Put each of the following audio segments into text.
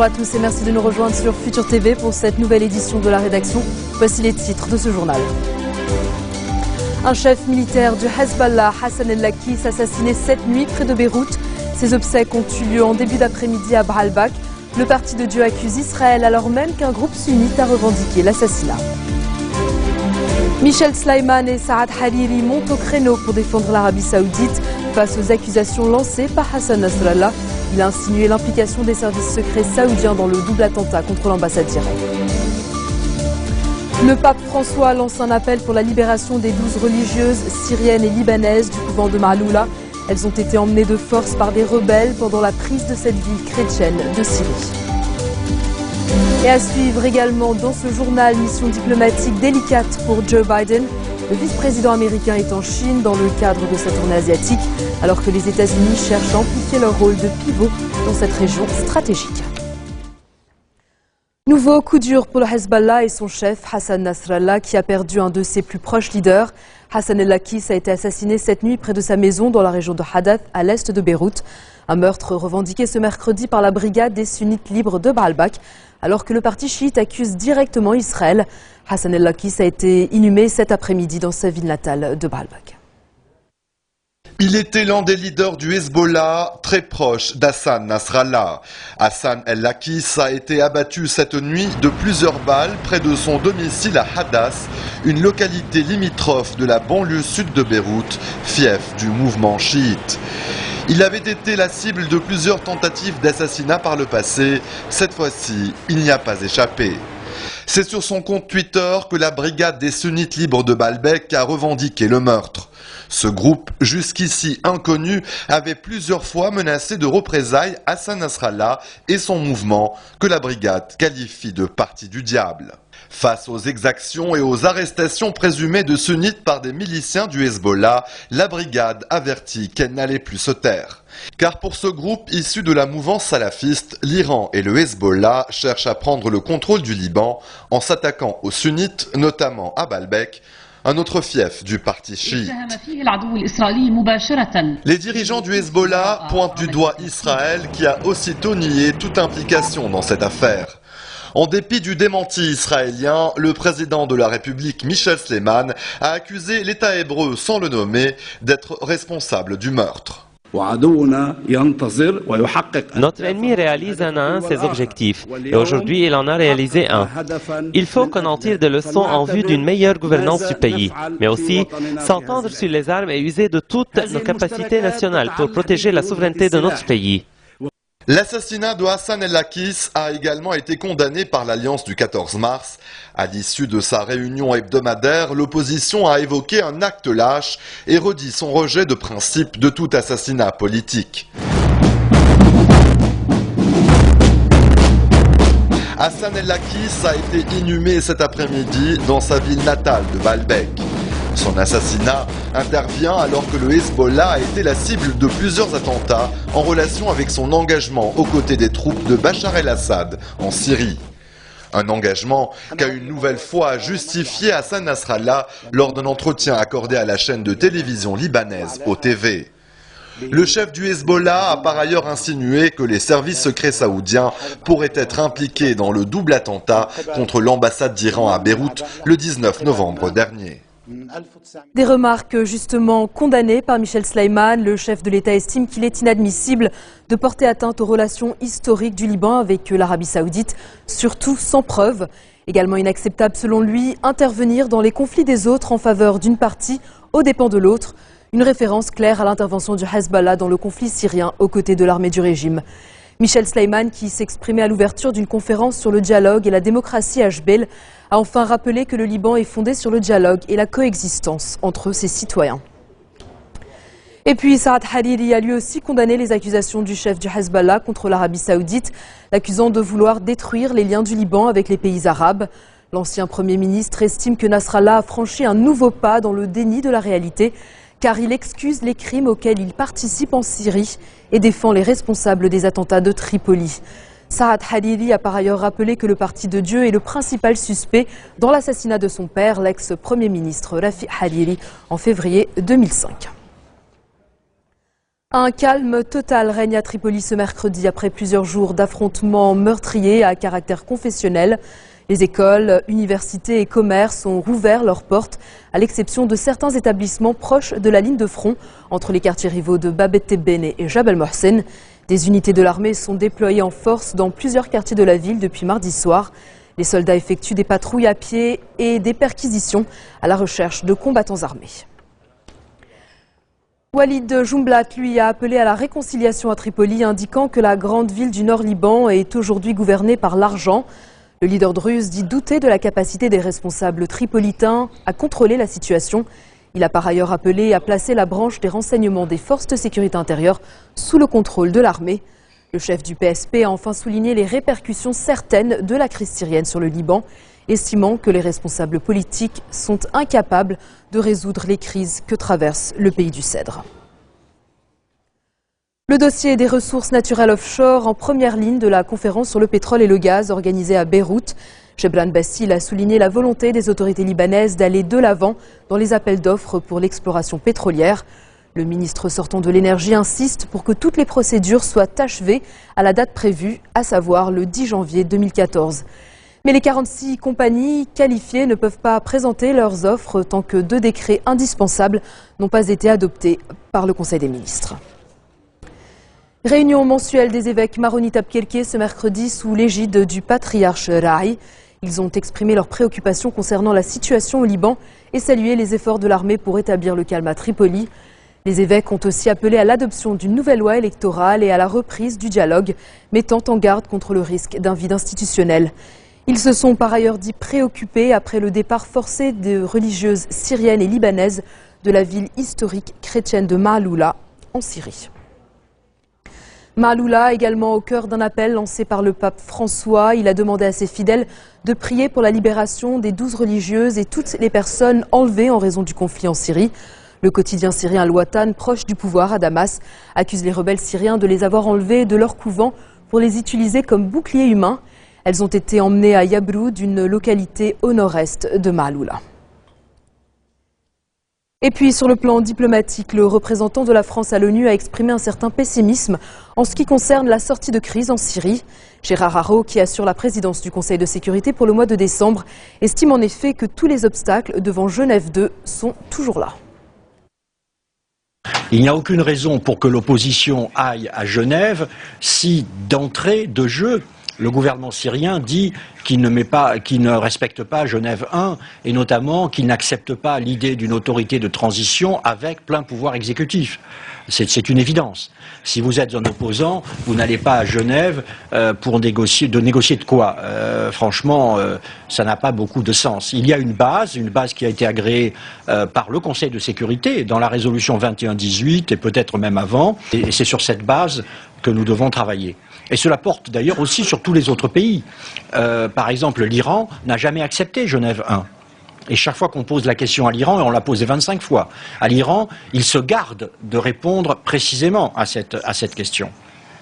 Bonjour à tous et merci de nous rejoindre sur Futur TV pour cette nouvelle édition de la rédaction. Voici les titres de ce journal. Un chef militaire du Hezbollah, Hassan el-Lakis, assassiné cette nuit près de Beyrouth. Ses obsèques ont eu lieu en début d'après-midi à Baalbek. Le Parti de Dieu accuse Israël alors même qu'un groupe sunnite a revendiqué l'assassinat. Michel Sleiman et Saad Hariri montent au créneau pour défendre l'Arabie Saoudite face aux accusations lancées par Hassan Nasrallah. Il a insinué l'implication des services secrets saoudiens dans le double attentat contre l'ambassade d'Iran. Le pape François lance un appel pour la libération des 12 religieuses syriennes et libanaises du couvent de Maaloula. Elles ont été emmenées de force par des rebelles pendant la prise de cette ville chrétienne de Syrie. Et à suivre également dans ce journal, mission diplomatique délicate pour Joe Biden. Le vice-président américain est en Chine dans le cadre de sa tournée asiatique, alors que les États-Unis cherchent à amplifier leur rôle de pivot dans cette région stratégique. Nouveau coup dur pour le Hezbollah et son chef Hassan Nasrallah qui a perdu un de ses plus proches leaders. Hassan el-Lakis a été assassiné cette nuit près de sa maison dans la région de Hadath à l'est de Beyrouth. Un meurtre revendiqué ce mercredi par la brigade des sunnites libres de Baalbek, alors que le parti chiite accuse directement Israël. Hassan el-Lakis a été inhumé cet après-midi dans sa ville natale de Baalbek. Il était l'un des leaders du Hezbollah, très proche d'Hassan Nasrallah. Hassan el-Lakis a été abattu cette nuit de plusieurs balles près de son domicile à Hadath, une localité limitrophe de la banlieue sud de Beyrouth, fief du mouvement chiite. Il avait été la cible de plusieurs tentatives d'assassinat par le passé. Cette fois-ci, il n'y a pas échappé. C'est sur son compte Twitter que la brigade des sunnites libres de Baalbek a revendiqué le meurtre. Ce groupe, jusqu'ici inconnu, avait plusieurs fois menacé de représailles Hassan Nasrallah et son mouvement, que la brigade qualifie de parti du diable. Face aux exactions et aux arrestations présumées de sunnites par des miliciens du Hezbollah, la brigade avertit qu'elle n'allait plus se taire. Car pour ce groupe issu de la mouvance salafiste, l'Iran et le Hezbollah cherchent à prendre le contrôle du Liban en s'attaquant aux sunnites, notamment à Baalbek, un autre fief du parti chiite. Les dirigeants du Hezbollah pointent du doigt Israël qui a aussitôt nié toute implication dans cette affaire. En dépit du démenti israélien, le président de la République, Michel Sleiman, a accusé l'État hébreu, sans le nommer, d'être responsable du meurtre. Notre ennemi réalise un à un ses objectifs, et aujourd'hui il en a réalisé un. Il faut qu'on en tire des leçons en vue d'une meilleure gouvernance du pays, mais aussi s'entendre sur les armes et user de toutes nos capacités nationales pour protéger la souveraineté de notre pays. L'assassinat de Hassan el-Lakis a également été condamné par l'Alliance du 14 mars. À l'issue de sa réunion hebdomadaire, l'opposition a évoqué un acte lâche et redit son rejet de principe de tout assassinat politique. Hassan el-Lakis a été inhumé cet après-midi dans sa ville natale de Baalbek. Son assassinat intervient alors que le Hezbollah a été la cible de plusieurs attentats en relation avec son engagement aux côtés des troupes de Bachar el-Assad en Syrie. Un engagement qu'a une nouvelle fois justifié Hassan Nasrallah lors d'un entretien accordé à la chaîne de télévision libanaise OTV. Le chef du Hezbollah a par ailleurs insinué que les services secrets saoudiens pourraient être impliqués dans le double attentat contre l'ambassade d'Iran à Beyrouth le 19 novembre dernier. Des remarques justement condamnées par Michel Sleiman. Le chef de l'État estime qu'il est inadmissible de porter atteinte aux relations historiques du Liban avec l'Arabie Saoudite, surtout sans preuve. Également inacceptable selon lui, intervenir dans les conflits des autres en faveur d'une partie aux dépens de l'autre. Une référence claire à l'intervention du Hezbollah dans le conflit syrien aux côtés de l'armée du régime. Michel Sleiman, qui s'exprimait à l'ouverture d'une conférence sur le dialogue et la démocratie à Jbeil, a enfin rappelé que le Liban est fondé sur le dialogue et la coexistence entre ses citoyens. Et puis Saad Hariri a lui aussi condamné les accusations du chef du Hezbollah contre l'Arabie Saoudite, l'accusant de vouloir détruire les liens du Liban avec les pays arabes. L'ancien Premier ministre estime que Nasrallah a franchi un nouveau pas dans le déni de la réalité, car il excuse les crimes auxquels il participe en Syrie et défend les responsables des attentats de Tripoli. Saad Hariri a par ailleurs rappelé que le Parti de Dieu est le principal suspect dans l'assassinat de son père, l'ex-premier ministre Rafiq Hariri, en février 2005. Un calme total règne à Tripoli ce mercredi après plusieurs jours d'affrontements meurtriers à caractère confessionnel. Les écoles, universités et commerces ont rouvert leurs portes, à l'exception de certains établissements proches de la ligne de front entre les quartiers rivaux de Bab et et Jabal Mohsen. Des unités de l'armée sont déployées en force dans plusieurs quartiers de la ville depuis mardi soir. Les soldats effectuent des patrouilles à pied et des perquisitions à la recherche de combattants armés. Walid Jumblat, lui, a appelé à la réconciliation à Tripoli, indiquant que la grande ville du nord Liban est aujourd'hui gouvernée par l'argent. Le leader druze dit douter de la capacité des responsables tripolitains à contrôler la situation. Il a par ailleurs appelé à placer la branche des renseignements des forces de sécurité intérieure sous le contrôle de l'armée. Le chef du PSP a enfin souligné les répercussions certaines de la crise syrienne sur le Liban, estimant que les responsables politiques sont incapables de résoudre les crises que traverse le pays du Cèdre. Le dossier des ressources naturelles offshore en première ligne de la conférence sur le pétrole et le gaz organisée à Beyrouth. Chebran Bassil a souligné la volonté des autorités libanaises d'aller de l'avant dans les appels d'offres pour l'exploration pétrolière. Le ministre sortant de l'énergie insiste pour que toutes les procédures soient achevées à la date prévue, à savoir le 10 janvier 2014. Mais les 46 compagnies qualifiées ne peuvent pas présenter leurs offres tant que 2 décrets indispensables n'ont pas été adoptés par le Conseil des ministres. Réunion mensuelle des évêques maronites à Abkelke ce mercredi sous l'égide du patriarche Raï. Ils ont exprimé leurs préoccupations concernant la situation au Liban et salué les efforts de l'armée pour établir le calme à Tripoli. Les évêques ont aussi appelé à l'adoption d'une nouvelle loi électorale et à la reprise du dialogue, mettant en garde contre le risque d'un vide institutionnel. Ils se sont par ailleurs dit préoccupés après le départ forcé de religieuses syriennes et libanaises de la ville historique chrétienne de Maaloula en Syrie. Maaloula également au cœur d'un appel lancé par le pape François. Il a demandé à ses fidèles de prier pour la libération des 12 religieuses et toutes les personnes enlevées en raison du conflit en Syrie. Le quotidien syrien Al-Watan, proche du pouvoir à Damas, accuse les rebelles syriens de les avoir enlevées de leur couvent pour les utiliser comme boucliers humains. Elles ont été emmenées à Yabroud, une localité au nord-est de Maaloula. Et puis sur le plan diplomatique, le représentant de la France à l'ONU a exprimé un certain pessimisme en ce qui concerne la sortie de crise en Syrie. Gérard Haro, qui assure la présidence du Conseil de sécurité pour le mois de décembre, estime en effet que tous les obstacles devant Genève II sont toujours là. Il n'y a aucune raison pour que l'opposition aille à Genève si, d'entrée de jeu, le gouvernement syrien dit qu'il ne respecte pas Genève I et notamment qu'il n'accepte pas l'idée d'une autorité de transition avec plein pouvoir exécutif. C'est une évidence. Si vous êtes un opposant, vous n'allez pas à Genève pour négocier de quoi franchement, ça n'a pas beaucoup de sens. Il y a une base qui a été agréée par le Conseil de sécurité dans la résolution 2118 et peut-être même avant, et c'est sur cette base que nous devons travailler. Et cela porte d'ailleurs aussi sur tous les autres pays. Par exemple, l'Iran n'a jamais accepté Genève I. Et chaque fois qu'on pose la question à l'Iran, et on l'a posé 25 fois, à l'Iran, il se garde de répondre précisément à cette question.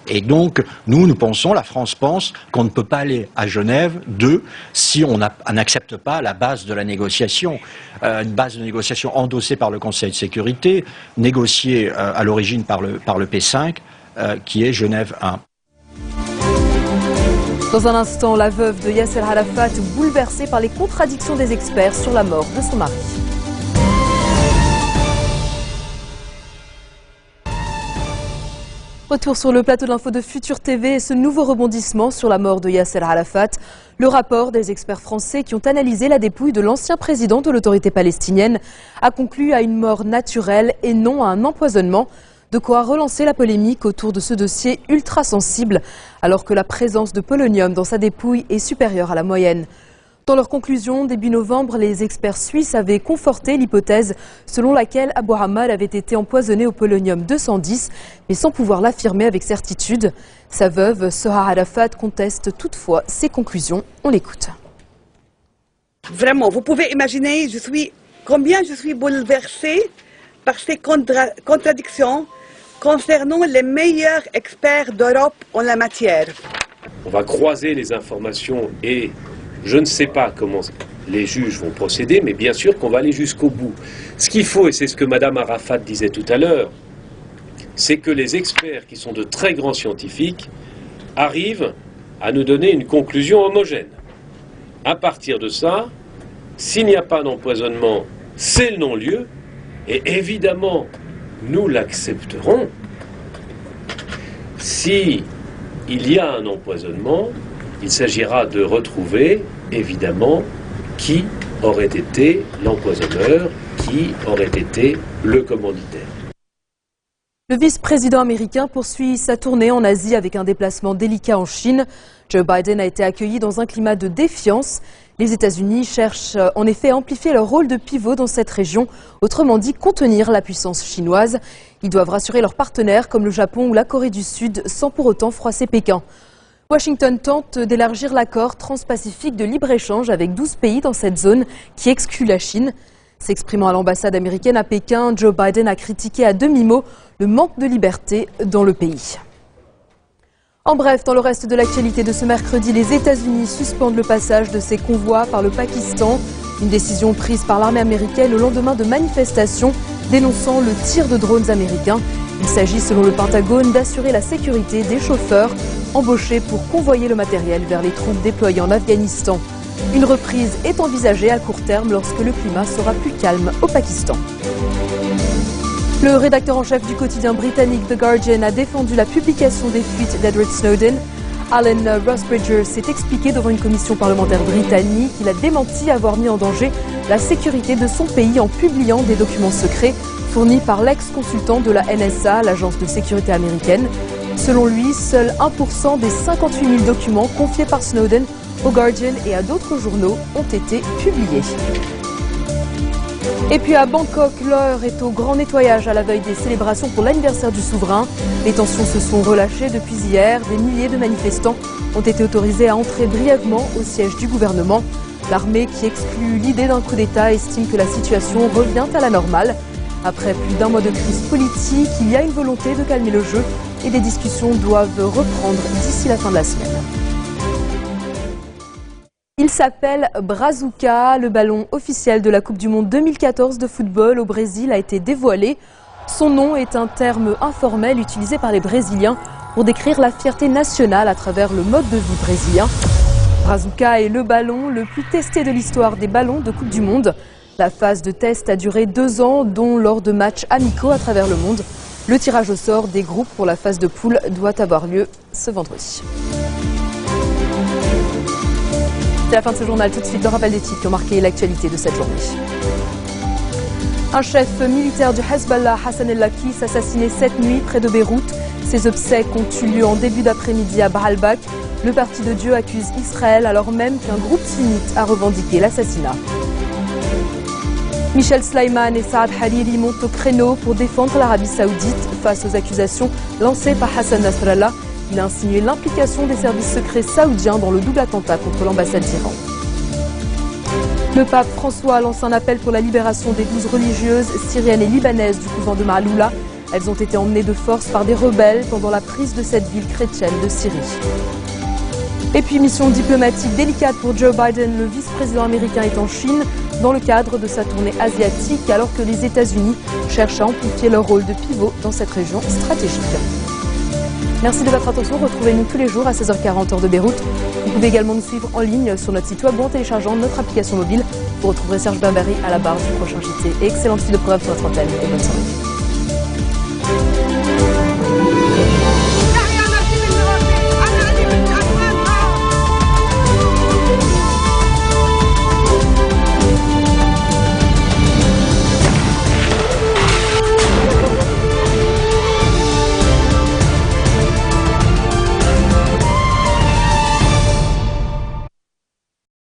Et donc, nous pensons, la France pense, qu'on ne peut pas aller à Genève II si on n'accepte pas la base de la négociation. Une base de négociation endossée par le Conseil de sécurité, négociée à l'origine par le P5, qui est Genève I. Dans un instant, la veuve de Yasser Arafat, bouleversée par les contradictions des experts sur la mort de son mari. Retour sur le plateau de l'info de Futur TV et ce nouveau rebondissement sur la mort de Yasser Arafat. Le rapport des experts français qui ont analysé la dépouille de l'ancien président de l'autorité palestinienne a conclu à une mort naturelle et non à un empoisonnement. De quoi relancer la polémique autour de ce dossier ultra sensible, alors que la présence de polonium dans sa dépouille est supérieure à la moyenne. Dans leur conclusion, début novembre, les experts suisses avaient conforté l'hypothèse selon laquelle Abou Hamad avait été empoisonné au polonium 210, mais sans pouvoir l'affirmer avec certitude. Sa veuve, Soha Arafat, conteste toutefois ces conclusions. On l'écoute. Vraiment, vous pouvez imaginer combien je suis bouleversée par ces contradictions concernant les meilleurs experts d'Europe en la matière. On va croiser les informations et je ne sais pas comment les juges vont procéder, mais bien sûr qu'on va aller jusqu'au bout. Ce qu'il faut, et c'est ce que Mme Arafat disait tout à l'heure, c'est que les experts, qui sont de très grands scientifiques, arrivent à nous donner une conclusion homogène. À partir de ça, s'il n'y a pas d'empoisonnement, c'est le non-lieu, et évidemment, nous l'accepterons. Si il y a un empoisonnement, il s'agira de retrouver, évidemment, qui aurait été l'empoisonneur, qui aurait été le commanditaire. Le vice-président américain poursuit sa tournée en Asie avec un déplacement délicat en Chine. Joe Biden a été accueilli dans un climat de défiance. Les États-Unis cherchent en effet à amplifier leur rôle de pivot dans cette région, autrement dit contenir la puissance chinoise. Ils doivent rassurer leurs partenaires comme le Japon ou la Corée du Sud sans pour autant froisser Pékin. Washington tente d'élargir l'accord transpacifique de libre-échange avec 12 pays dans cette zone qui exclut la Chine. S'exprimant à l'ambassade américaine à Pékin, Joe Biden a critiqué à demi-mot le manque de liberté dans le pays. En bref, dans le reste de l'actualité de ce mercredi, les États-Unis suspendent le passage de ces convois par le Pakistan. Une décision prise par l'armée américaine au lendemain de manifestations dénonçant le tir de drones américains. Il s'agit, selon le Pentagone, d'assurer la sécurité des chauffeurs embauchés pour convoyer le matériel vers les troupes déployées en Afghanistan. Une reprise est envisagée à court terme lorsque le climat sera plus calme au Pakistan. Le rédacteur en chef du quotidien britannique The Guardian a défendu la publication des fuites d'Edward Snowden. Alan Rusbridger s'est expliqué devant une commission parlementaire britannique. Il a démenti avoir mis en danger la sécurité de son pays en publiant des documents secrets fournis par l'ex-consultant de la NSA, l'agence de sécurité américaine. Selon lui, seul 1% des 58 000 documents confiés par Snowden au Guardian et à d'autres journaux ont été publiés. Et puis à Bangkok, l'heure est au grand nettoyage à la veille des célébrations pour l'anniversaire du souverain. Les tensions se sont relâchées depuis hier. Des milliers de manifestants ont été autorisés à entrer brièvement au siège du gouvernement. L'armée, qui exclut l'idée d'un coup d'État, estime que la situation revient à la normale. Après plus d'un mois de crise politique, il y a une volonté de calmer le jeu et des discussions doivent reprendre d'ici la fin de la semaine. Il s'appelle Brazuca. Le ballon officiel de la Coupe du Monde 2014 de football au Brésil a été dévoilé. Son nom est un terme informel utilisé par les Brésiliens pour décrire la fierté nationale à travers le mode de vie brésilien. Brazuca est le ballon le plus testé de l'histoire des ballons de Coupe du Monde. La phase de test a duré 2 ans, dont lors de matchs amicaux à travers le monde. Le tirage au sort des groupes pour la phase de poule doit avoir lieu ce vendredi. C'est la fin de ce journal. Tout de suite, le rappel des titres qui ont marqué l'actualité de cette journée. Un chef militaire du Hezbollah, Hassan el-Laki, assassiné cette nuit près de Beyrouth. Ses obsèques ont eu lieu en début d'après-midi à Baalbek. Le Parti de Dieu accuse Israël alors même qu'un groupe sunnite a revendiqué l'assassinat. Michel Sleiman et Saad Hariri montent au créneau pour défendre l'Arabie Saoudite face aux accusations lancées par Hassan Nasrallah. Il a insinué l'implication des services secrets saoudiens dans le double attentat contre l'ambassade d'Iran. Le pape François lance un appel pour la libération des 12 religieuses syriennes et libanaises du couvent de Maaloula. Elles ont été emmenées de force par des rebelles pendant la prise de cette ville chrétienne de Syrie. Et puis, mission diplomatique délicate pour Joe Biden. Le vice-président américain est en Chine dans le cadre de sa tournée asiatique, alors que les États-Unis cherchent à amplifier leur rôle de pivot dans cette région stratégique. Merci de votre attention. Retrouvez-nous tous les jours à 16h40 heure de Beyrouth. Vous pouvez également nous suivre en ligne sur notre site web ou en téléchargeant notre application mobile. Vous retrouverez Serge Barbery à la barre du prochain JT. Excellente suite de programme sur notre antenne et bonne soirée.